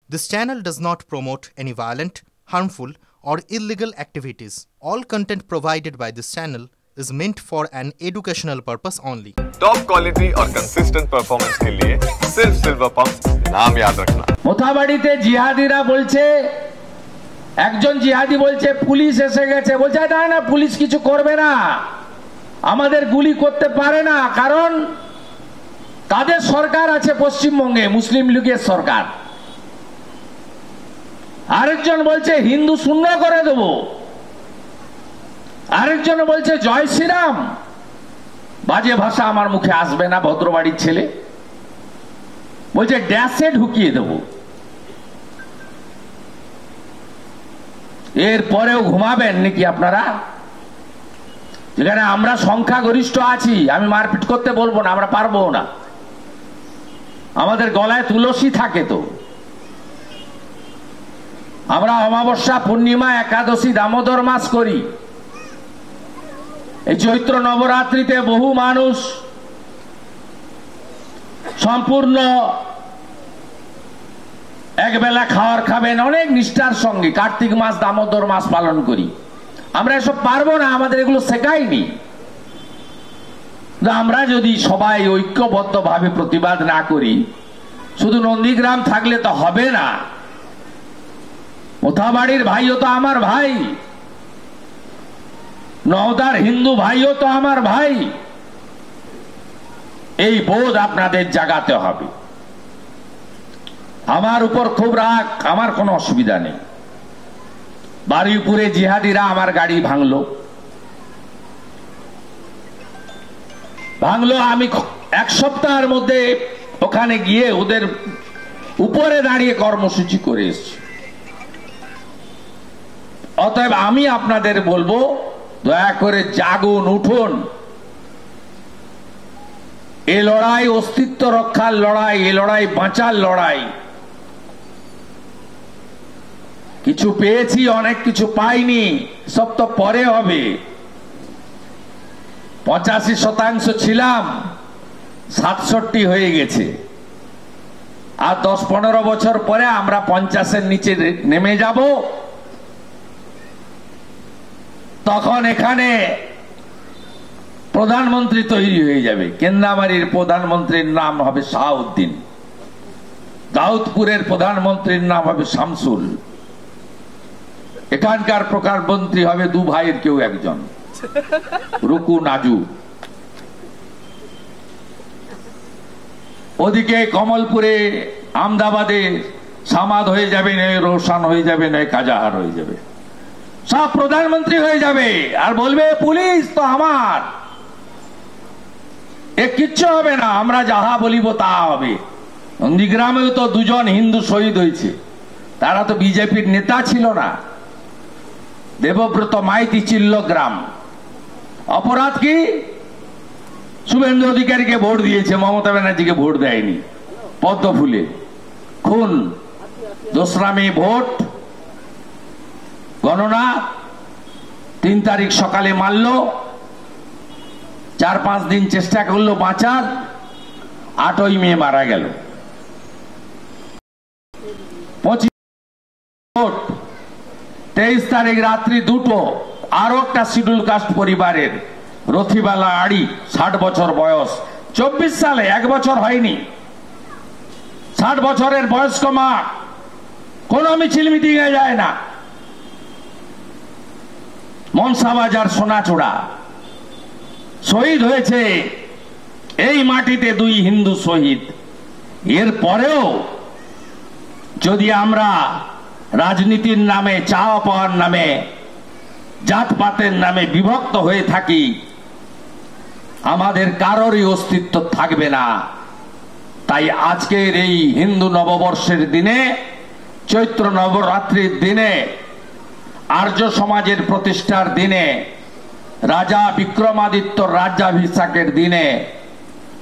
This channel does not promote any violent, harmful, or illegal activities. All content provided by this channel is meant for an educational purpose only. Top quality और consistent performance के लिए सिर्फ silver pump नाम याद रखना। মোথাবাড়িতে জিহাদিরা বলছে, একজন জিহাদি বলছে পুলিশ এসে গেছে, বলছে না না পুলিশ কিছু করবে না, আমাদের গুলি করতে পারে না, কারণ তাদের সরকার আছে পশ্চিমবঙ্গে, মুসলিম লীগের সরকার। আরেকজন বলছে হিন্দু শূন্য করে দেব, আরেকজন বলছে জয় শ্রীরাম। বাজে ভাষা আমার মুখে আসবে না, ভদ্রবাড়ির ছেলে বলছে ড্যাশে ঢুকিয়ে দেব। এর পরেও ঘুমাবেন নাকি আপনারা? যেখানে আমরা সংখ্যাগরিষ্ঠ আছি, আমি মারপিট করতে বলবো না, আমরা পারবো না, আমাদের গলায় তুলসী থাকে তো। আমরা অমাবস্যা, পূর্ণিমা, একাদশী, দামোদর মাস করি। এই চৈত্র নবরাত্রিতে বহু মানুষ সম্পূর্ণ একবেলা খাওয়ার খাবেন অনেক নিষ্ঠার সঙ্গে। কার্তিক মাস, দামোদর মাস পালন করি। আমরা এসব পারবো না, আমাদের এগুলো শেখায়নি। আমরা যদি সবাই ঐক্যবদ্ধভাবে প্রতিবাদ না করি, শুধু নন্দীগ্রাম থাকলে তো হবে না। মোথাবাড়ির ভাইও তো আমার ভাই, নওদার হিন্দু ভাইও তো আমার ভাই। এই বোধ আপনাদের জাগাতে হবে। আমার উপর খুব রাগ, আমার কোনো অসুবিধা নেই। বারুইপুরে জিহাদিরা আমার গাড়ি ভাঙলো, আমি এক সপ্তাহের মধ্যে ওখানে গিয়ে ওদের উপরে দাঁড়িয়ে কর্মসূচি করে এসেছি। অতএব আমি আপনাদের বলবো, দয়া করে জাগুন, উঠুন। এ লড়াই অস্তিত্ব রক্ষার লড়াই, এ লড়াই বাঁচার লড়াই। কিছু পেয়েছি, অনেক কিছু পাইনি, সব তো পরে হবে। 85% ছিলাম, 67 হয়ে গেছে। আর 10-15 বছর পরে আমরা 50-এর নিচে নেমে যাব। তখন এখানে প্রধানমন্ত্রী তৈরি হয়ে যাবে। কেন্দামারির প্রধানমন্ত্রীর নাম হবে শাহাউদ্দিন, দাউদপুরের প্রধানমন্ত্রীর নাম হবে শামসুল, এখানকার প্রধানমন্ত্রী হবে দু ভাইয়ের কেউ একজন, রুকু নাজু। ওদিকে কমলপুরে, আমদাবাদে সামাদ হয়ে যাবে, নয় রোশন হয়ে যাবে, নয় কাজাহার হয়ে যাবে, সব প্রধানমন্ত্রী হয়ে যাবে। আর বলবে পুলিশ তো আমার, এ কিচ্ছু হবে না, আমরা যাহা বলিব তা হবে। নন্দীগ্রামেও তো 2জন হিন্দু শহীদ হয়েছে, তারা তো বিজেপির নেতা ছিল না। দেবব্রত মাইতি চিল্লগ্রাম, অপরাধ কি? শুভেন্দু অধিকারীকে ভোট দিয়েছে, মমতা ব্যানার্জিকে ভোট দেয়নি। পদ্মফুলে খুন, 2রা মে ভোট গণনা, 3 তারিখ সকালে মারল, 4-5 দিন চেষ্টা করলো বাঁচার, 8ই মে মারা গেল। 25 ভোট, 23 তারিখ রাত্রি 2টো আরো একটা শিডিউল কাস্ট পরিবারের রথিবালা আড়ি, 60 বছর বয়স, 24 সালে, 1 বছর হয়নি, 60 বছরের বয়স্ক মা, কোন মিছিল মিটিংয়ে যায় না। মনসাবাজার সোনাচূড়া শহীদ হয়েছে এই মাটিতে 2 হিন্দু শহীদ। এর পরেও যদি আমরা রাজনীতির নামে, চাওয়া পাওয়ার নামে, জাতপাতের নামে বিভক্ত হয়ে থাকি, আমাদের কারোরই অস্তিত্ব থাকবে না। তাই আজকের এই হিন্দু নববর্ষের দিনে, চৈত্র নবরাত্রির দিনে, আর্য সমাজের প্রতিষ্ঠার দিনে, রাজা বিক্রমাদিত্য রাজ্যাভিষেকের দিনে,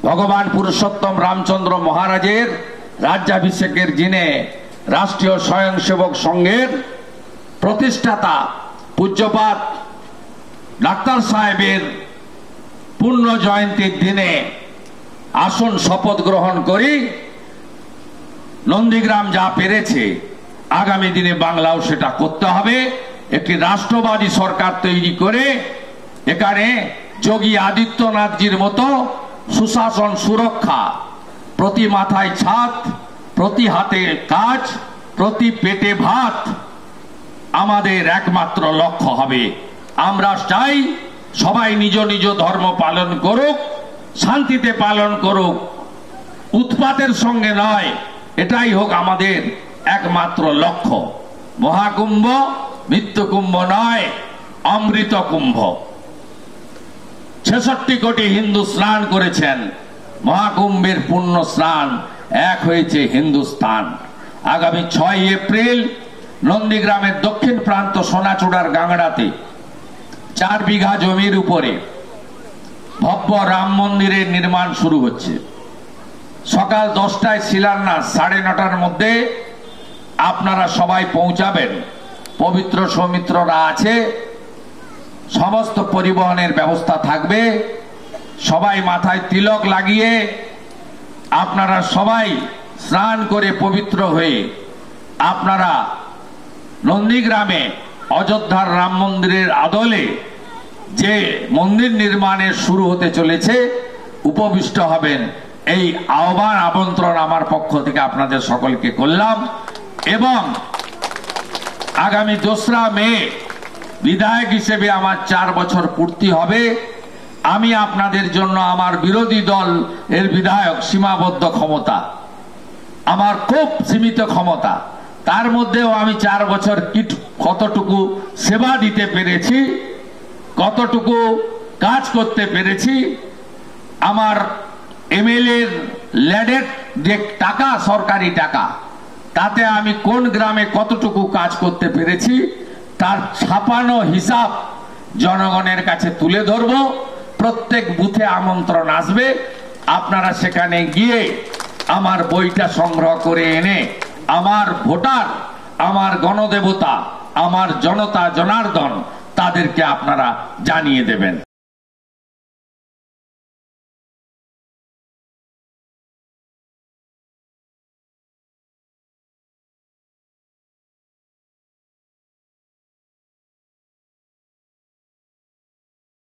ভগবান পুরুষোত্তম রামচন্দ্র মহারাজের রাজ্যাভিষেকের দিনে, রাষ্ট্রীয় স্বয়ংসেবক সংঘের প্রতিষ্ঠাতা পূজ্যপাত ডাক্তার সাহেবের পূর্ণ জয়ন্তীর দিনে আসুন শপথ গ্রহণ করি নন্দীগ্রাম যা পেরেছে আগামী দিনে বাংলাও সেটা করতে হবে। একটি রাষ্ট্রবাদী সরকার তৈরি করে এখানে যোগী আদিত্যনাথজির মতো সুশাসন, সুরক্ষা, প্রতি মাথায় ছাদ, প্রতি হাতে কাজ, প্রতি পেটে ভাত আমাদের একমাত্র লক্ষ্য হবে। আমরা চাই সবাই নিজ নিজ ধর্ম পালন করুক, শান্তিতে পালন করুক, উৎপাতের সঙ্গে নয়। এটাই হোক আমাদের একমাত্র লক্ষ্য। মহাকুম্ভ মৃত্যুকুম্ভ নয়, অমৃত কুম্ভ। 66 কোটি হিন্দু স্নান করেছেন। মহাকুম্ভের পুণ্য স্নান এক হয়েছে হিন্দুস্তান। আগামী 6 এপ্রিল নন্দীগ্রামের দক্ষিণ প্রান্ত সোনাচূড়ার গাংড়াতে 4 বিঘা জমির উপরে ভব্য রাম মন্দিরের নির্মাণ শুরু হচ্ছে। সকাল 10টায় শিলান্যাস, 9:30টার মধ্যে আপনারা সবাই পৌঁছাবেন। পবিত্র সৌমিত্ররা আছে, সমস্ত পরিবহনের ব্যবস্থা থাকবে। সবাই মাথায় তিলক লাগিয়ে আপনারা সবাই স্নান করে পবিত্র হয়ে আপনারা নন্দীগ্রামে অযোধ্যার রাম মন্দিরের আদলে যে মন্দির নির্মাণের শুরু হতে চলেছে উপবিষ্ট হবেন। এই আহ্বান, আমন্ত্রণ আমার পক্ষ থেকে আপনাদের সকলকে করলাম। এবং আগামী 2রা মে বিধায়ক হিসেবে আমার 4 বছর পূর্তি হবে। আমি আপনাদের জন্য আমার বিরোধী দল এর বিধায়ক সীমাবদ্ধ ক্ষমতা, আমার খুব সীমিত ক্ষমতা, তার মধ্যেও আমি 4 বছর কতটুকু সেবা দিতে পেরেছি, কতটুকু কাজ করতে পেরেছি, আমার এমএলএ ল্যাডের যে টাকা, সরকারি টাকা, তাতে আমি কোন গ্রামে কতটুকু কাজ করতে পেরেছি তার ছাপানো হিসাব জনগণের কাছে তুলে ধরব। প্রত্যেক বুথে আমন্ত্রণ আসবে, আপনারা সেখানে গিয়ে আমার বইটা সংগ্রহ করে এনে আমার ভোটার, আমার গণদেবতা, আমার জনতা জনার্দন তাদেরকে আপনারা জানিয়ে দেবেন।